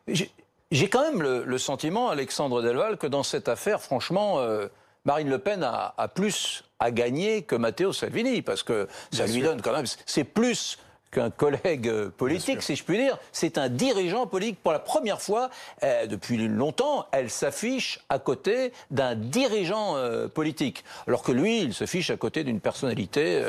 J'ai quand même le sentiment, Alexandre Delval, que dans cette affaire, franchement, Marine Le Pen a plus à gagner que Matteo Salvini, parce que ça lui donne quand même... C'est plus qu'un collègue politique, si je puis dire. C'est un dirigeant politique. Pour la première fois, depuis longtemps, elle s'affiche à côté d'un dirigeant politique. Alors que lui, il se fiche à côté d'une personnalité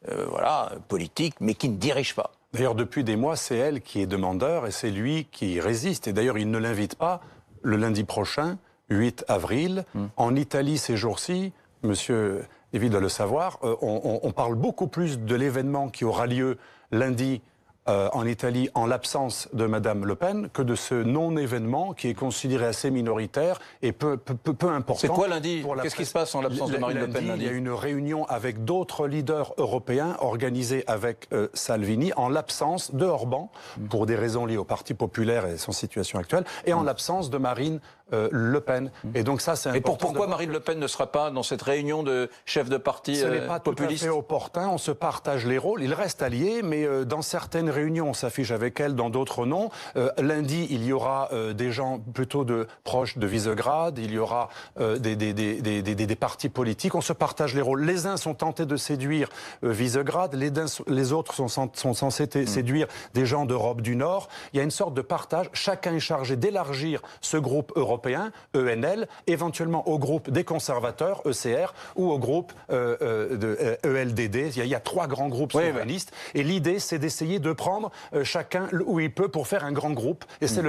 voilà, politique, mais qui ne dirige pas. D'ailleurs, depuis des mois, c'est elle qui est demandeur et c'est lui qui résiste. Et d'ailleurs, il ne l'invite pas le lundi prochain, 8 avril, en Italie ces jours-ci. Monsieur Lévy doit le savoir, on parle beaucoup plus de l'événement qui aura lieu lundi en Italie en l'absence de Madame Le Pen que de ce non-événement qui est considéré assez minoritaire et peu important. C'est quoi lundi? Qu'est-ce qui se passe en l'absence de Marine Le Pen lundi? Il y a une réunion avec d'autres leaders européens organisée avec Salvini en l'absence de Orban pour des raisons liées au Parti populaire et son situation actuelle et en l'absence de Marine Le Pen. Et donc ça, c'est important. Et pourquoi Marine Le Pen ne sera pas dans cette réunion de chefs de parti Ce n'est pas populiste? tout à fait opportun. On se partage les rôles. Ils restent alliés, mais dans certaines réunions, on s'affiche avec elle, dans d'autres non. Lundi, il y aura des gens plutôt proches de Visegrad. Il y aura des partis politiques. On se partage les rôles. Les uns sont tentés de séduire Visegrad. Les autres sont censés séduire des gens d'Europe du Nord. Il y a une sorte de partage. Chacun est chargé d'élargir ce groupe européen, ENL, éventuellement au groupe des conservateurs, ECR, ou au groupe ELDD. Il y a 3 grands groupes souverainistes. Et l'idée, c'est d'essayer de prendre chacun où il peut pour faire un grand groupe. Et c'est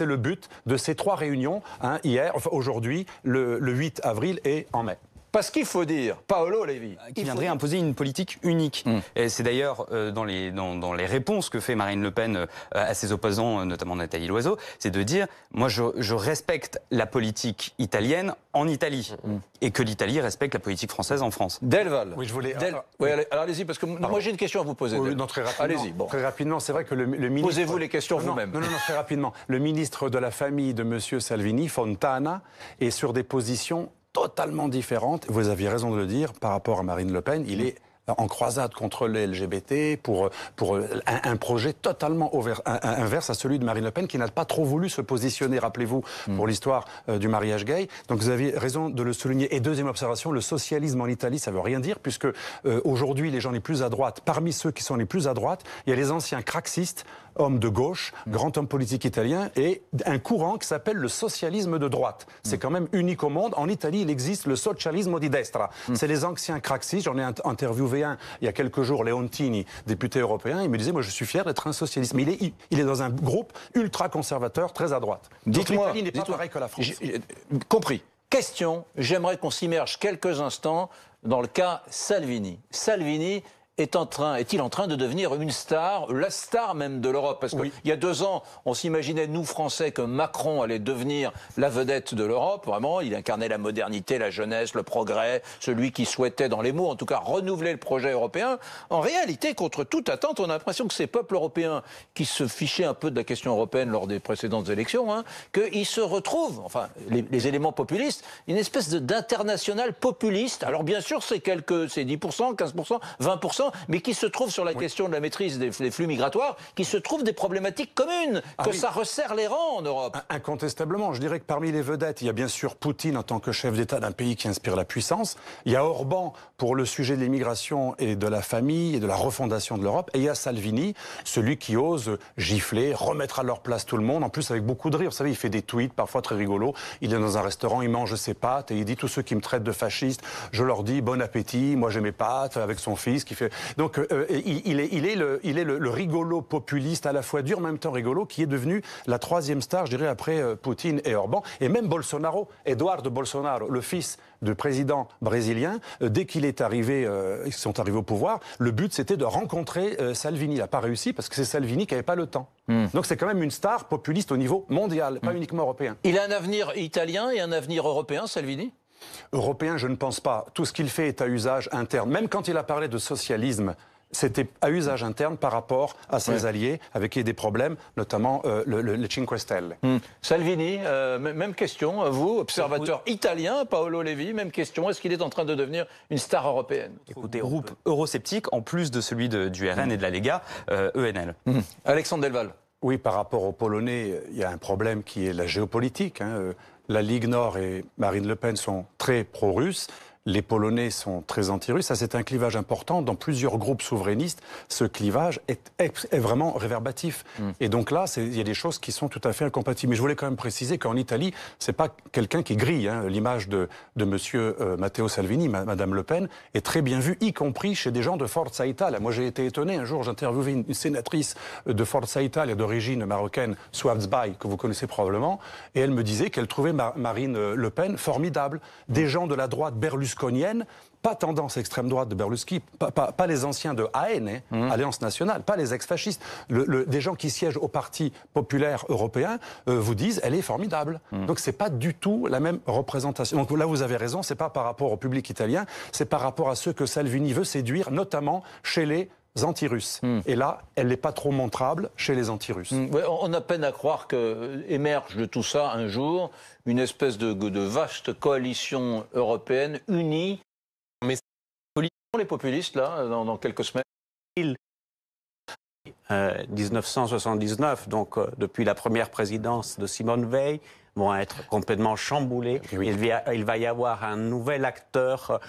le but de ces 3 réunions, hier, enfin aujourd'hui, le 8 avril et en mai. Parce qu'il faut dire, Paolo Lévy, qui viendrait imposer une politique unique. Et c'est d'ailleurs dans les réponses que fait Marine Le Pen à ses opposants, notamment Nathalie Loiseau, c'est de dire, moi je respecte la politique italienne en Italie, et que l'Italie respecte la politique française en France. Delval. Oui, je voulais... Oui, alors allez-y, parce que moi j'ai une question à vous poser. Oui, non, très rapidement. Allez-y. Bon. Très rapidement, c'est vrai que le ministre... Posez-vous les questions vous-même. Non, très rapidement. Le ministre de la Famille de M. Salvini, Fontana, est sur des positions totalement différentes. Vous aviez raison de le dire, par rapport à Marine Le Pen, il est en croisade contre les LGBT pour un projet totalement inverse à celui de Marine Le Pen qui n'a pas trop voulu se positionner, rappelez-vous, pour l'histoire du mariage gay. Donc vous avez raison de le souligner. Et deuxième observation, le socialisme en Italie, ça veut rien dire puisque aujourd'hui les gens les plus à droite, parmi ceux qui sont les plus à droite, il y a les anciens craxistes, hommes de gauche, grand homme politique italien, et un courant qui s'appelle le socialisme de droite. C'est quand même unique au monde. En Italie, il existe le socialismo di destra. C'est les anciens craxistes. J'en ai interviewé un il y a quelques jours, Leontini, député européen. Il me disait, moi je suis fier d'être un socialiste. Mais il est dans un groupe ultra-conservateur, très à droite. Dites-moi, l'Italie n'est pas pareil que la France. Compris. Question, j'aimerais qu'on s'immerge quelques instants dans le cas Salvini. Salvini est-il en train de devenir une star, la star même de l'Europe? Parce qu'il y a 2 ans, on s'imaginait, nous Français, que Macron allait devenir la vedette de l'Europe. Vraiment, il incarnait la modernité, la jeunesse, le progrès, celui qui souhaitait, dans les mots en tout cas, renouveler le projet européen. En réalité, contre toute attente, on a l'impression que ces peuples européens, qui se fichaient un peu de la question européenne lors des précédentes élections, qu'ils se retrouvent, enfin, les éléments populistes, une espèce d'international populiste. Alors bien sûr, c'est 10%, 15%, 20%, mais qui se trouve sur la question de la maîtrise des flux migratoires, qui se trouve des problématiques communes, ça resserre les rangs en Europe. Incontestablement, je dirais que parmi les vedettes, il y a bien sûr Poutine en tant que chef d'État d'un pays qui inspire la puissance, il y a Orban pour le sujet de l'immigration et de la famille et de la refondation de l'Europe, et il y a Salvini, celui qui ose gifler, remettre à leur place tout le monde, en plus avec beaucoup de rire. Vous savez, il fait des tweets parfois très rigolos, il est dans un restaurant, il mange ses pâtes et il dit, tous ceux qui me traitent de fasciste, je leur dis bon appétit, moi j'ai mes pâtes, avec son fils qui fait... Donc il est le rigolo populiste, à la fois dur, en même temps rigolo, qui est devenu la 3e star, je dirais, après Poutine et Orban. Et même Bolsonaro, Eduardo Bolsonaro, le fils du président brésilien, dès qu'il est arrivé, ils sont arrivés au pouvoir, le but c'était de rencontrer Salvini. Il n'a pas réussi parce que c'est Salvini qui n'avait pas le temps. Donc c'est quand même une star populiste au niveau mondial, pas uniquement européen. Il a un avenir italien et un avenir européen, Salvini ? Européen, je ne pense pas. Tout ce qu'il fait est à usage interne. Même quand il a parlé de socialisme, c'était à usage interne par rapport à ses alliés, avec qui il y a des problèmes, notamment le Cinque Stelle. Salvini, même question, vous, observateur italien, Paolo Lévy, même question, est-ce qu'il est en train de devenir une star européenne? Écoutez, groupe eurosceptique, en plus de celui du RN et de la Lega, ENL. Alexandre Delval. Oui, par rapport aux Polonais, il y a un problème qui est la géopolitique. La Ligue Nord et Marine Le Pen sont très pro-russes. Les Polonais sont très anti-russes. Ça, c'est un clivage important. Dans plusieurs groupes souverainistes, ce clivage est vraiment réverbatif. Et donc là, il y a des choses qui sont tout à fait incompatibles. Mais je voulais quand même préciser qu'en Italie, c'est pas quelqu'un qui grille. L'image de monsieur Matteo Salvini, Madame Le Pen, est très bien vue, y compris chez des gens de Forza Italia. Moi, j'ai été étonné. Un jour, j'interviewais une sénatrice de Forza Italia d'origine marocaine, Souad Zbaï, que vous connaissez probablement, et elle me disait qu'elle trouvait Marine Le Pen formidable. Des gens de la droite berlusconienne, pas tendance extrême droite de Berlusconi, pas les anciens de AN, Alliance Nationale, pas les ex-fascistes. Des gens qui siègent au Parti populaire européen vous disent elle est formidable. Donc c'est pas du tout la même représentation. Donc là vous avez raison, c'est pas par rapport au public italien, c'est par rapport à ceux que Salvini veut séduire, notamment chez les anti-russes. Et là, elle n'est pas trop montrable chez les anti-russes. Ouais, on a peine à croire qu'émerge de tout ça un jour une espèce de vaste coalition européenne unie. Mais les populistes, là, dans quelques semaines. 1979, donc depuis la première présidence de Simone Veil, vont être complètement chamboulés. Oui. Il va y avoir un nouvel acteur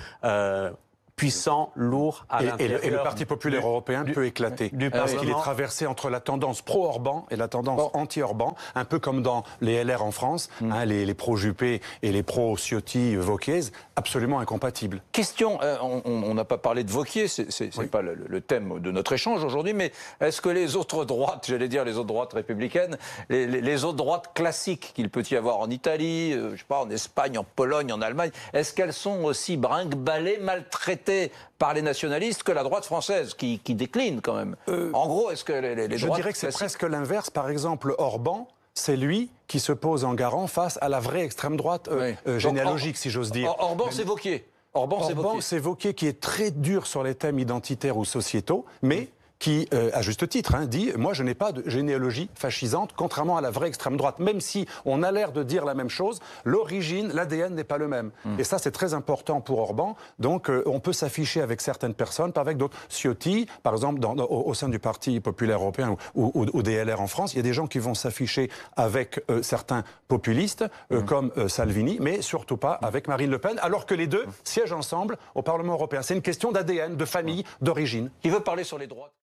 puissant, lourd à l'intérieur. Et le Parti populaire européen peut éclater. Parce qu'il est traversé entre la tendance pro-Orban et la tendance anti-Orban, un peu comme dans les LR en France, les pro-Juppé et les pro-Ciotti-Vauquiez, absolument incompatibles. Question, on n'a pas parlé de Vauquier, c'est pas le thème de notre échange aujourd'hui, mais est-ce que les autres droites, j'allais dire les autres droites républicaines, les autres droites classiques qu'il peut y avoir en Italie, je sais pas, en Espagne, en Pologne, en Allemagne, est-ce qu'elles sont aussi brinque-ballées, maltraitées par les nationalistes que la droite française, qui décline quand même. En gros, est-ce que les droites... Je dirais que c'est presque l'inverse. Par exemple, Orban, c'est lui qui se pose en garant face à la vraie extrême droite généalogique, si j'ose dire. Orban, c'est Wauquiez. Orban, c'est Wauquiez qui est très dur sur les thèmes identitaires ou sociétaux, mais qui, à juste titre, dit « Moi, je n'ai pas de généalogie fascisante, contrairement à la vraie extrême droite. » Même si on a l'air de dire la même chose, l'origine, l'ADN n'est pas le même. Et ça, c'est très important pour Orban. Donc, on peut s'afficher avec certaines personnes, pas avec d'autres. Ciotti, par exemple, au sein du Parti populaire européen ou des LR en France, il y a des gens qui vont s'afficher avec certains populistes, comme Salvini, mais surtout pas avec Marine Le Pen, alors que les deux siègent ensemble au Parlement européen. C'est une question d'ADN, de famille, d'origine. Qui veut parler sur les droites?